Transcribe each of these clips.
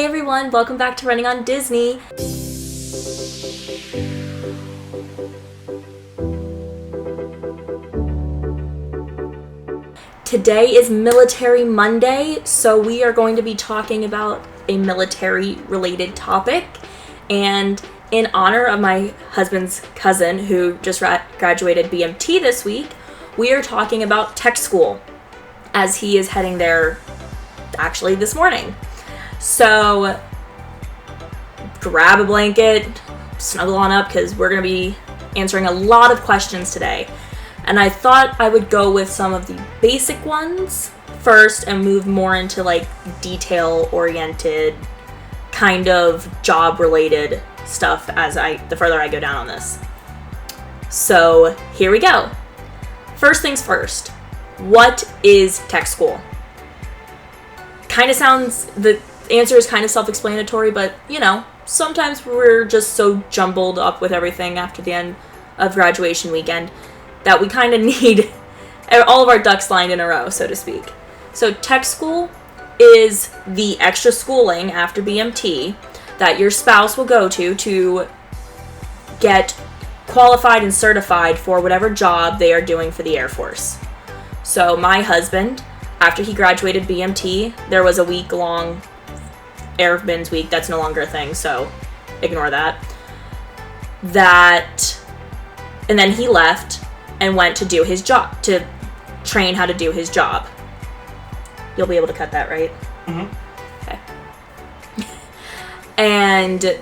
Hey everyone, welcome back to Running on Disney. Today is Military Monday, so we are going to be talking about a military-related topic. And in honor of my husband's cousin who just graduated BMT this week, we are talking about tech school as he is heading there actually this morning. So grab a blanket, snuggle on up, because we're going to be answering a lot of questions today. And I thought I would go with some of the basic ones first and move more into like detail-oriented, kind of job-related stuff the further I go down on this. So here we go. First things first, what is tech school? The answer is kind of self-explanatory, but sometimes we're just so jumbled up with everything after the end of graduation weekend that we kind of need all of our ducks lined in a row, so to speak. So tech school is the extra schooling after BMT that your spouse will go to get qualified and certified for whatever job they are doing for the Air Force. So my husband, after he graduated BMT, there was a week-long Airman's Week. That's no longer a thing, so ignore that. And then he left and went to do his job, to train how to do his job. You'll be able to cut that, right? Mm-hmm. Okay. And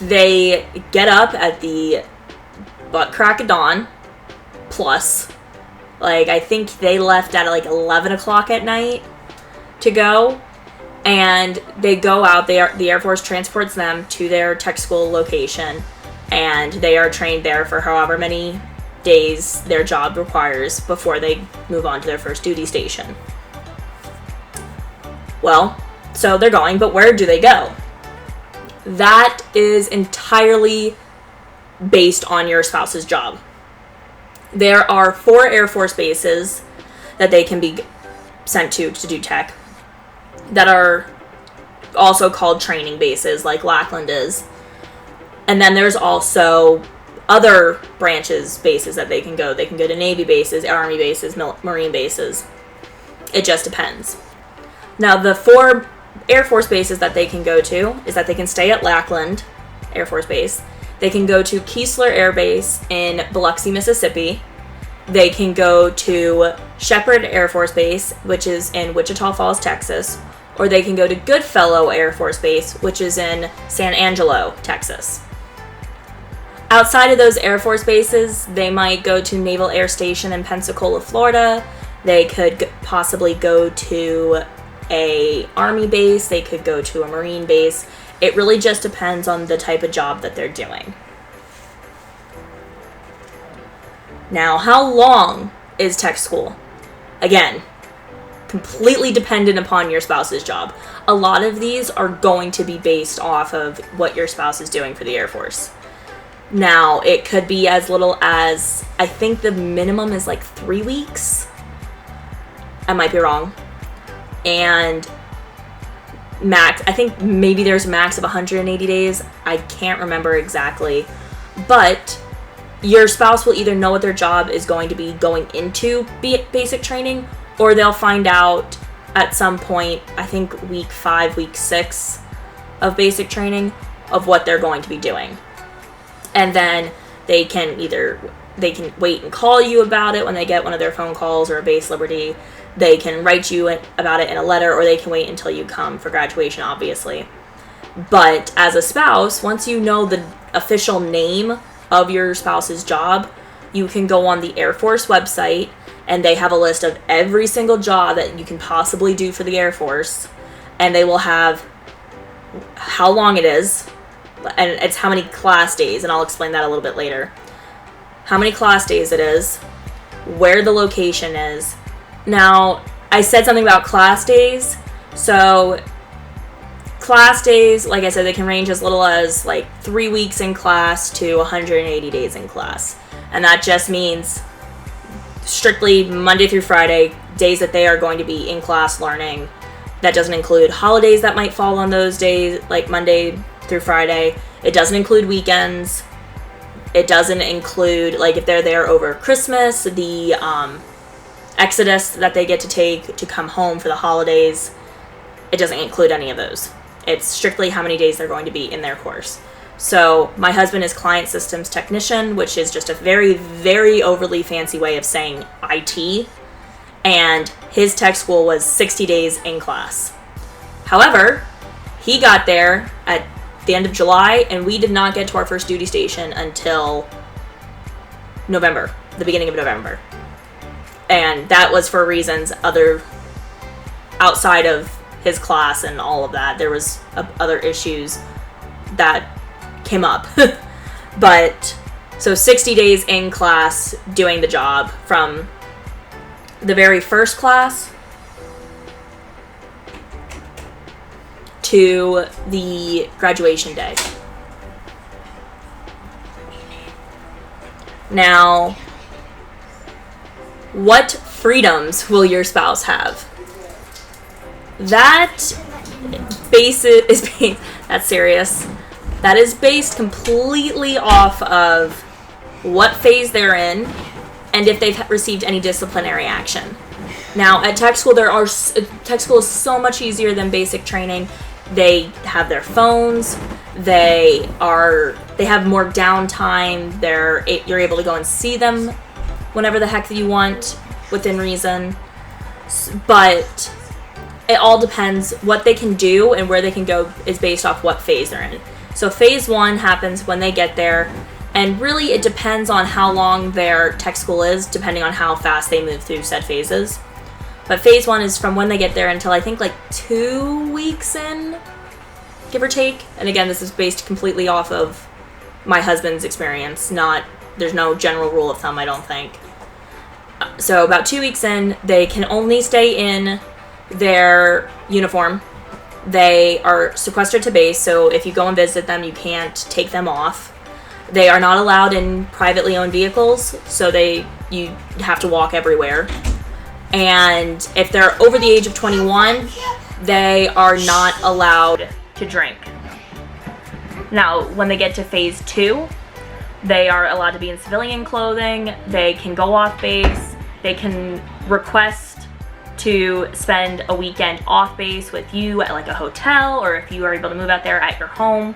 they get up at the butt crack of dawn, plus, I think they left at 11 o'clock at night to go, and they go out there. The Air Force transports them to their tech school location, and they are trained there for however many days their job requires before they move on to their first duty station. Well, so they're going, but where do they go? That is entirely based on your spouse's job. There are 4 Air Force bases that they can be sent to do tech that are also called training bases, like Lackland is. And then there's also other bases that they can go. They can go to Navy bases, Army bases, Marine bases. It just depends. Now, the 4 Air Force bases that they can go to is that they can stay at Lackland Air Force Base. They can go to Keesler Air Base in Biloxi, Mississippi. They can go to Shepherd Air Force Base, which is in Wichita Falls, Texas. Or they can go to Goodfellow Air Force Base, which is in San Angelo, Texas. Outside of those Air Force bases, they might go to Naval Air Station in Pensacola, Florida. They could possibly go to a Army base. They could go to a Marine base. It really just depends on the type of job that they're doing. Now, how long is tech school? Again, completely dependent upon your spouse's job. A lot of these are going to be based off of what your spouse is doing for the Air Force. Now, it could be as little as, I think the minimum is 3 weeks. I might be wrong. And max, I think maybe there's a max of 180 days. I can't remember exactly. But your spouse will either know what their job is going to be going into basic training, or they'll find out at some point, I think week 5, week 6 of basic training, of what they're going to be doing. And then they can wait and call you about it when they get one of their phone calls or a base liberty. They can write you about it in a letter, or they can wait until you come for graduation, obviously. But as a spouse, once you know the official name of your spouse's job, you can go on the Air Force website, and they have a list of every single job that you can possibly do for the Air Force, and they will have how long it is, and it's how many class days, and I'll explain that a little bit later. How many class days it is, where the location is. Now, I said something about class days, so class days, like I said, they can range as little as 3 weeks in class to 180 days in class. And that just means strictly Monday through Friday, days that they are going to be in class learning That doesn't include holidays that might fall on those days, like Monday through Friday. It doesn't include weekends. It doesn't include, like, if they're there over Christmas, the exodus that they get to take to come home for the holidays. It doesn't include any of those. It's strictly how many days they're going to be in their course. So my husband is client systems technician, which is just a very, very overly fancy way of saying IT. And his tech school was 60 days in class. However, he got there at the end of July, and we did not get to our first duty station until November, the beginning of November. And that was for reasons outside of his class and all of that. There was other issues that came up. But so 60 days in class doing the job from the very first class to the graduation day. Now, what freedoms will your spouse have? That's serious. That is based completely off of what phase they're in and if they've received any disciplinary action. Now, at tech school, tech school is so much easier than basic training. They have their phones. They have more downtime. You're able to go and see them whenever the heck that you want, within reason. But it all depends. What they can do and where they can go is based off what phase they're in. So phase 1 happens when they get there, and really it depends on how long their tech school is, depending on how fast they move through said phases. But phase 1 is from when they get there until I think like 2 weeks in, give or take. And again, this is based completely off of my husband's experience. There's no general rule of thumb, I don't think. So about 2 weeks in, they can only stay in their uniform. They are sequestered to base, so if you go and visit them, you can't take them off. They are not allowed in privately owned vehicles, so you have to walk everywhere. And if they're over the age of 21, they are not allowed to drink. Now, when they get to phase 2, they are allowed to be in civilian clothing. They can go off base. They can request to spend a weekend off base with you at like a hotel, or if you are able to move out there at your home.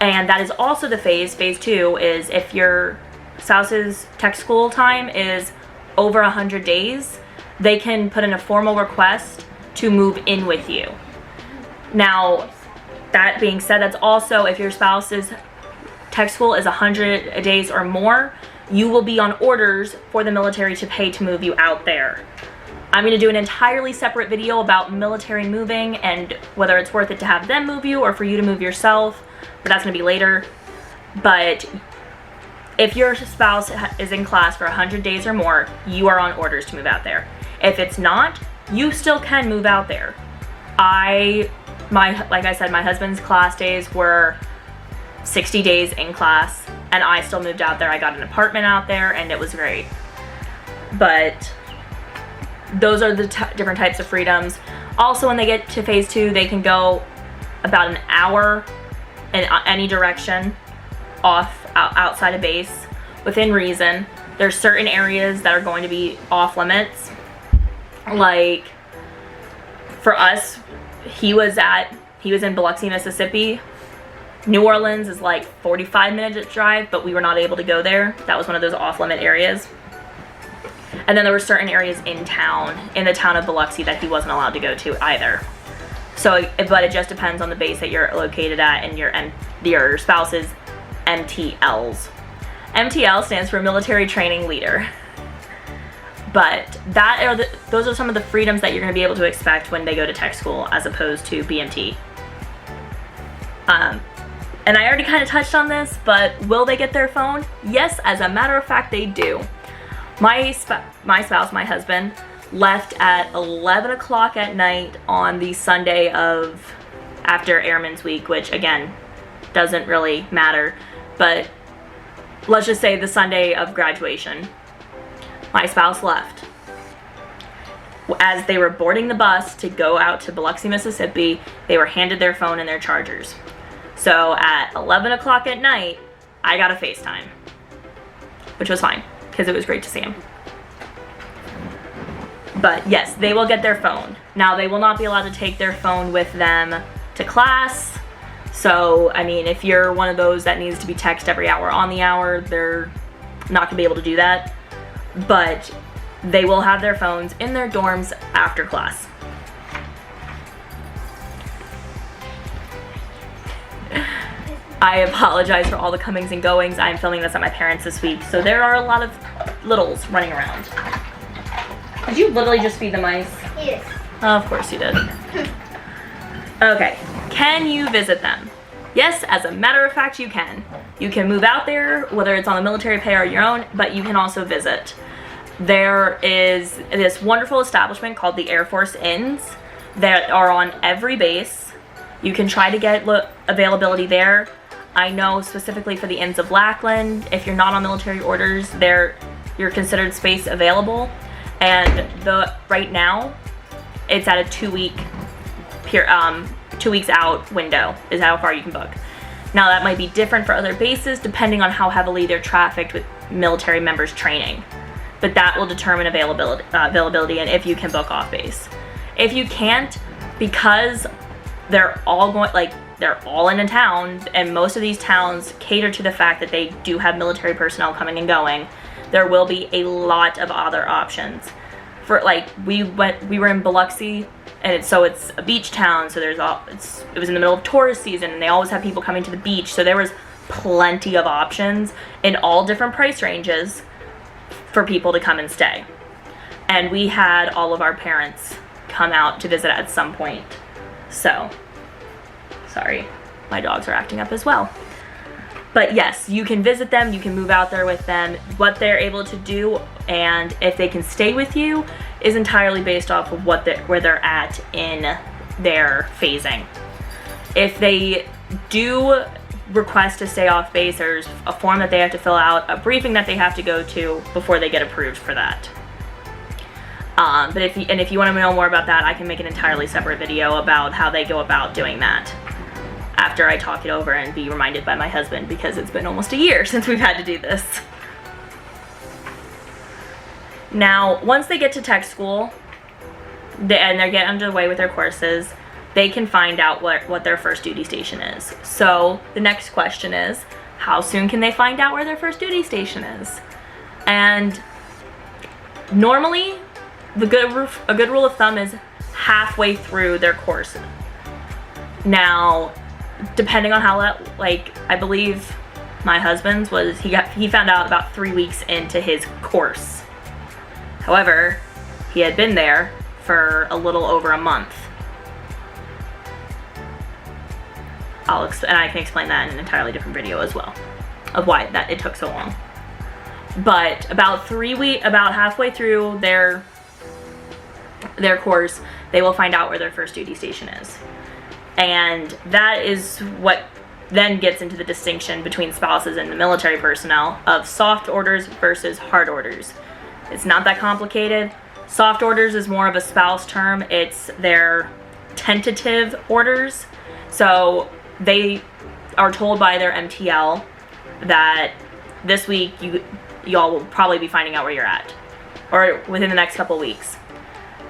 And that is also the phase 2, is if your spouse's tech school time is over 100 days, they can put in a formal request to move in with you. Now, that being said, that's also if your spouse's tech school is 100 days or more, you will be on orders for the military to pay to move you out there. I'm going to do an entirely separate video about military moving and whether it's worth it to have them move you or for you to move yourself, but that's going to be later. But if your spouse is in class for 100 days or more, you are on orders to move out there. If it's not, you still can move out there. Like I said, my husband's class days were 60 days in class, and I still moved out there. I got an apartment out there, and it was great. But those are the different types of freedoms. Also, when they get to phase 2, they can go about an hour in any direction outside of base within reason. There's certain areas that are going to be off limits. Like for us, he was in Biloxi, Mississippi. New Orleans is like 45-minute drive, but we were not able to go there. That was one of those off-limit areas. And then there were certain areas in the town of Biloxi, that he wasn't allowed to go to either. So, but it just depends on the base that you're located at and your spouse's MTLs. MTL stands for Military Training Leader. But those are some of the freedoms that you're going to be able to expect when they go to tech school as opposed to BMT. And I already kind of touched on this, but will they get their phone? Yes, as a matter of fact, they do. My spouse, my husband, left at 11 o'clock at night on the Sunday after Airman's Week, which again, doesn't really matter, but let's just say the Sunday of graduation. My spouse left. as they were boarding the bus to go out to Biloxi, Mississippi, they were handed their phone and their chargers. So at 11 o'clock at night, I got a FaceTime, which was fine because it was great to see him. But yes, they will get their phone. Now, they will not be allowed to take their phone with them to class. So, I mean, if you're one of those that needs to be texted every hour on the hour, they're not gonna be able to do that. But they will have their phones in their dorms after class. I apologize for all the comings and goings. I'm filming this at my parents' this week, so there are a lot of littles running around. Did you literally just feed the mice? Yes. Of course you did. Okay, can you visit them? Yes, as a matter of fact, you can. You can move out there, whether it's on the military pay or your own, but you can also visit. There is this wonderful establishment called the Air Force Inns that are on every base. You can try to get availability there. I know specifically for the Inns of Lackland, if you're not on military orders, you're considered space available. And right now, it's at a 2 weeks out window is how far you can book. Now that might be different for other bases depending on how heavily they're trafficked with military members training. But that will determine availability and if you can book off base. If you can't, because they're all in a town, and most of these towns cater to the fact that they do have military personnel coming and going, there will be a lot of other options. For we were in Biloxi, and it's a beach town, so it was in the middle of tourist season, and they always have people coming to the beach, so there was plenty of options in all different price ranges for people to come and stay. And we had all of our parents come out to visit at some point. So, sorry, my dogs are acting up as well. But yes, you can visit them, you can move out there with them. What they're able to do and if they can stay with you is entirely based off of where they're at in their phasing. If they do request to stay off base, there's a form that they have to fill out, a briefing that they have to go to before they get approved for that. But if you want to know more about that, I can make an entirely separate video about how they go about doing that after I talk it over and be reminded by my husband, because it's been almost a year since we've had to do this. Now, once they get to tech school and they get underway with their courses, they can find out what their first duty station is. So the next question is, how soon can they find out where their first duty station is? And normally, a good rule of thumb is halfway through their course. Now, depending on how I believe my husband's was, he found out about 3 weeks into his course. However, he had been there for a little over a month. And I can explain that in an entirely different video as well, of why it took so long. But about halfway through their course, they will find out where their first duty station is. And that is what then gets into the distinction between spouses and the military personnel of soft orders versus hard orders. It's not that complicated. Soft orders is more of a spouse term. It's their tentative orders. So they are told by their MTL that this week y'all will probably be finding out where you're at, or within the next couple weeks.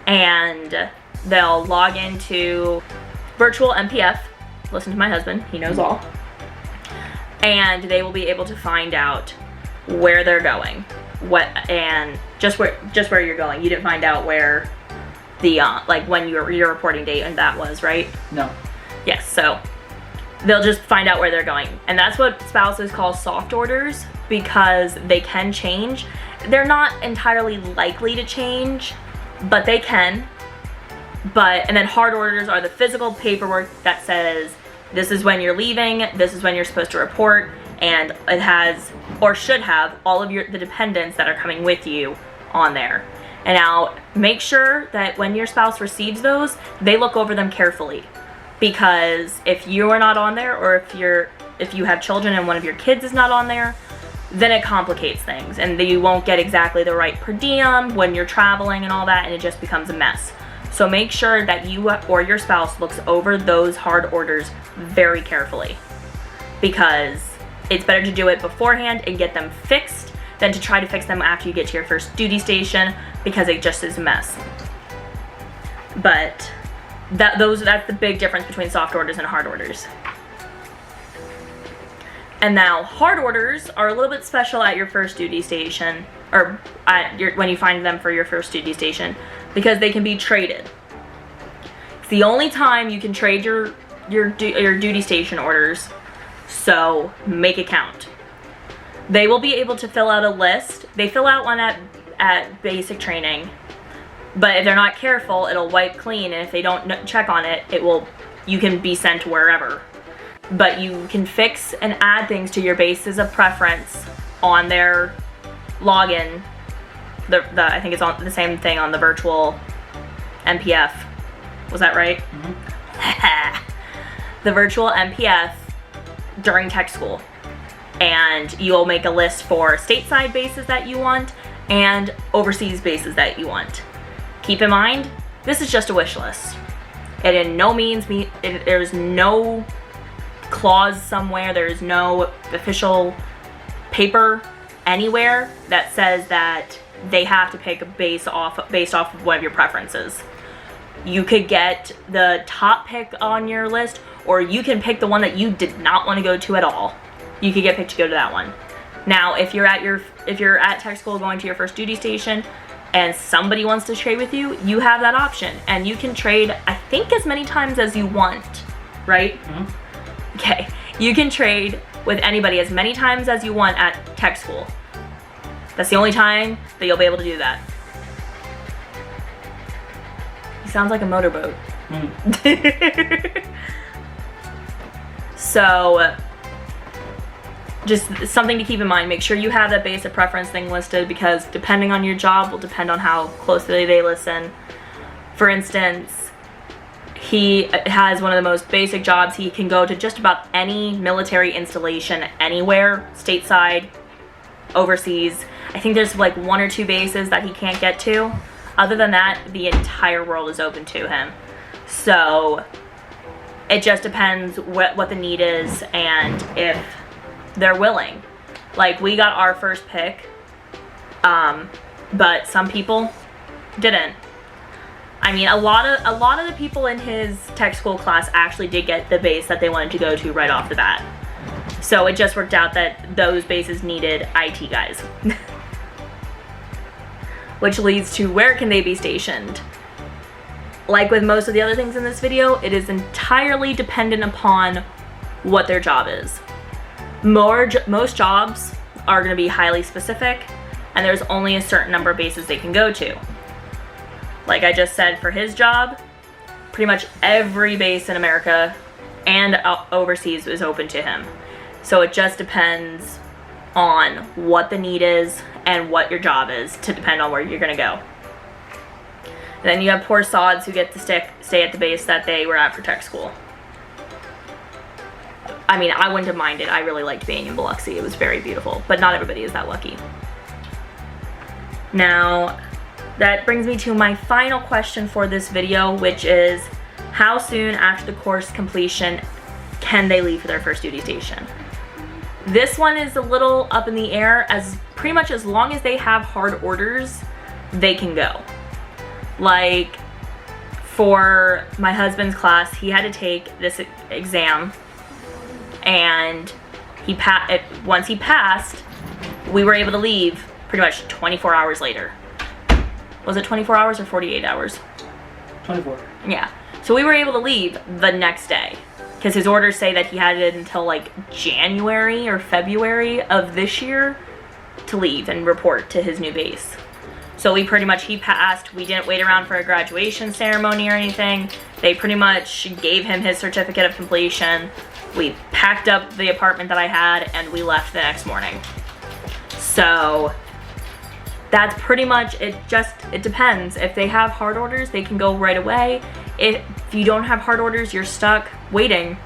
And they'll log into virtual MPF, listen to my husband, he knows all, and they will be able to find out where they're going, and just where you're going. You didn't find out where the when your reporting date and that was, right? No. Yes, so they'll just find out where they're going, and that's what spouses call soft orders, because they can change. They're not entirely likely to change, but they can. And then hard orders are the physical paperwork that says this is when you're leaving, this is when you're supposed to report, and it has, or should have, all of the dependents that are coming with you on there. And now make sure that when your spouse receives those, they look over them carefully, because if you are not on there, or if you have children and one of your kids is not on there, then it complicates things, and you won't get exactly the right per diem when you're traveling and all that, and it just becomes a mess. So make sure that you or your spouse looks over those hard orders very carefully, because it's better to do it beforehand and get them fixed than to try to fix them after you get to your first duty station, because it just is a mess. But that's the big difference between soft orders and hard orders. And now hard orders are a little bit special at your first duty station, or when you find them for your first duty station, because they can be traded. It's the only time you can trade your duty station orders, so make it count. They will be able to fill out a list. They fill out one at basic training, but if they're not careful, it'll wipe clean, and if they don't check on it, you can be sent wherever. But you can fix and add things to your bases of preference on their login. I think it's on the same thing on the virtual MPF. Was that right? Mm-hmm. The virtual MPF during tech school. And you'll make a list for stateside bases that you want and overseas bases that you want. Keep in mind, this is just a wish list. It in no means there's no clause somewhere, there's no official paper anywhere that says that they have to pick a base based off of one of your preferences. You could get the top pick on your list, or you can pick the one that you did not want to go to at all. You could get picked to go to that one. Now, if you're at tech school going to your first duty station and somebody wants to trade with you, you have that option, and you can trade, I think, as many times as you want, right? Mm-hmm. Okay, you can trade with anybody as many times as you want at tech school. That's the only time that you'll be able to do that. He sounds like a motorboat. Mm. So, just something to keep in mind. Make sure you have that base of preference thing listed, because depending on your job will depend on how closely they listen. For instance, he has one of the most basic jobs. He can go to just about any military installation anywhere, stateside, overseas. I think there's like 1 or 2 bases that he can't get to. Other than that, the entire world is open to him. So it just depends what the need is and if they're willing. Like, we got our first pick, but some people didn't. I mean, a lot of the people in his tech school class actually did get the base that they wanted to go to right off the bat. So it just worked out that those bases needed IT guys. Which leads to, where can they be stationed? Like with most of the other things in this video, it is entirely dependent upon what their job is. Most jobs are going to be highly specific, and there's only a certain number of bases they can go to. Like I just said, for his job, pretty much every base in America and overseas is open to him. So it just depends on what the need is and what your job is to depend on where you're going to go. And then you have poor sods who get to stay at the base that they were at for tech school. I mean, I wouldn't have minded. I really liked being in Biloxi. It was very beautiful, but not everybody is that lucky. Now, that brings me to my final question for this video, which is, how soon after the course completion can they leave for their first duty station? This one is a little up in the air, as pretty much as long as they have hard orders, they can go. Like, for my husband's class, he had to take this exam, and once he passed, we were able to leave pretty much 24 hours later. Was it 24 hours or 48 hours? 24. Yeah. So we were able to leave the next day, because his orders say that he had it until like January or February of this year to leave and report to his new base. So he passed. We didn't wait around for a graduation ceremony or anything. They pretty much gave him his certificate of completion. We packed up the apartment that I had and we left the next morning. So that's pretty much it. It depends. If they have hard orders, they can go right away. If you don't have hard orders, you're stuck waiting.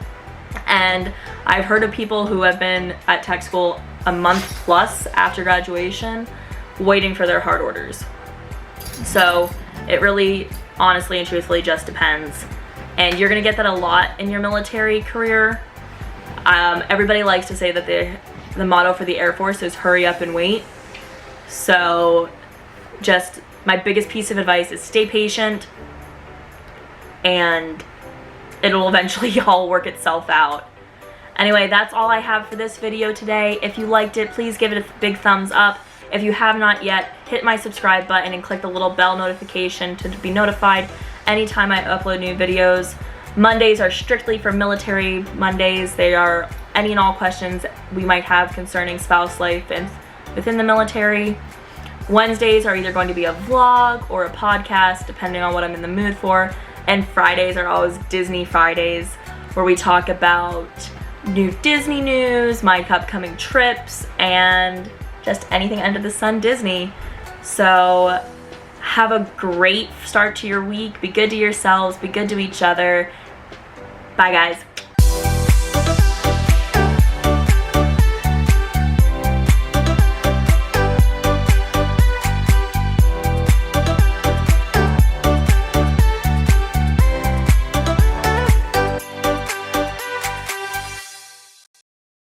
And I've heard of people who have been at tech school a month plus after graduation waiting for their hard orders. So it really, honestly and truthfully, just depends. And you're gonna get that a lot in your military career. Everybody likes to say that the motto for the Air Force is hurry up and wait. So just my biggest piece of advice is stay patient, and it'll eventually all work itself out. Anyway, that's all I have for this video today. If you liked it, please give it a big thumbs up. If you have not yet, hit my subscribe button and click the little bell notification to be notified anytime I upload new videos. Mondays are strictly for military Mondays. They are any and all questions we might have concerning spouse life and within the military. Wednesdays are either going to be a vlog or a podcast, depending on what I'm in the mood for. And Fridays are always Disney Fridays, where we talk about new Disney news, my upcoming trips, and just anything under the sun Disney. So have a great start to your week. Be good to yourselves. Be good to each other. Bye, guys.